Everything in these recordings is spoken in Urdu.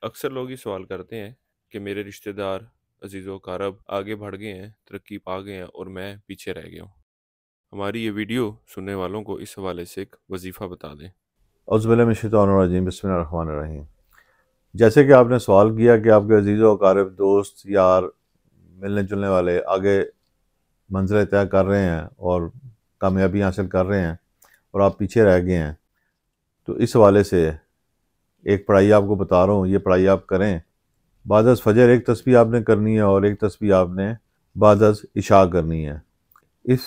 اکثر لوگ یہ سوال کرتے ہیں کہ میرے رشتہ دار عزیز و اقارب آگے بڑھ گئے ہیں، ترقی پا گئے ہیں اور میں پیچھے رہ گیا ہوں۔ ہماری یہ ویڈیو سننے والوں کو اس حوالے سے ایک وظیفہ بتا دیں۔ اعوذ باللہ من الشیطان الرجیم، بسم اللہ الرحمن الرحیم۔ جیسے کہ آپ نے سوال کیا کہ آپ کے عزیز و اقارب، دوست، یار، ملنے جلنے والے آگے منزلیں طے کر رہے ہیں اور کامیابی حاصل کر رہے ہیں اور آپ پیچھے رہ گئے ہیں، تو اس حوالے سے ایک پڑھائی آپ کو بتا رہا ہوں، یہ پڑھائی آپ کریں۔ بعد از فجر ایک تسبیح آپ نے کرنی ہے اور ایک تسبیح آپ نے بعد از عشاء کرنی ہے۔ اس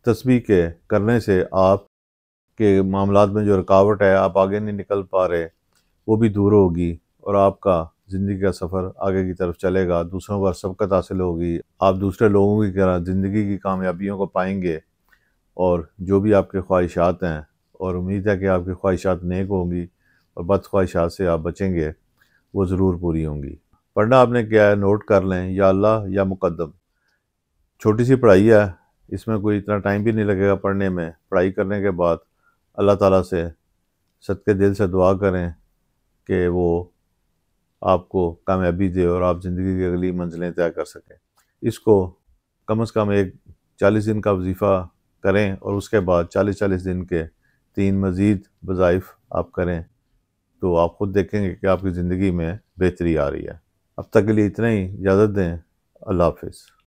تسبیح کے کرنے سے آپ کے معاملات میں جو رکاوٹ ہے، آپ آگے نہیں نکل پا رہے، وہ بھی دور ہوگی اور آپ کا زندگی کا سفر آگے کی طرف چلے گا، دوسروں کو سبقت حاصل ہوگی، آپ دوسرے لوگوں کی طرح زندگی کی کامیابیوں کو پائیں گے، اور جو بھی آپ کے خواہشات ہیں، اور امید ہے کہ آپ کی خواہشات نیک ہوں گی اور بد خواہشات سے آپ بچیں گے، وہ ضرور پوری ہوں گی۔ پڑھنا آپ نے کیا ہے، نوٹ کر لیں، یا اللہ یا مقدم۔ چھوٹی سی پڑھائی ہے، اس میں کوئی اتنا ٹائم بھی نہیں لگے گا پڑھنے میں۔ پڑھائی کرنے کے بعد اللہ تعالیٰ سے صدقے دل سے دعا کریں کہ وہ آپ کو کامیابی دے اور آپ زندگی کی اگلی منزلیں طے کر سکیں۔ اس کو کم از کم ایک 40 دن کا وظیفہ کریں اور اس کے بعد 40 دن کے 3 مزید وظائف آپ کریں، تو آپ خود دیکھیں گے کہ آپ کی زندگی میں بہتری آ رہی ہے۔ اب تک کے لیے اتنا ہی، اجازت دیں۔ اللہ حافظ۔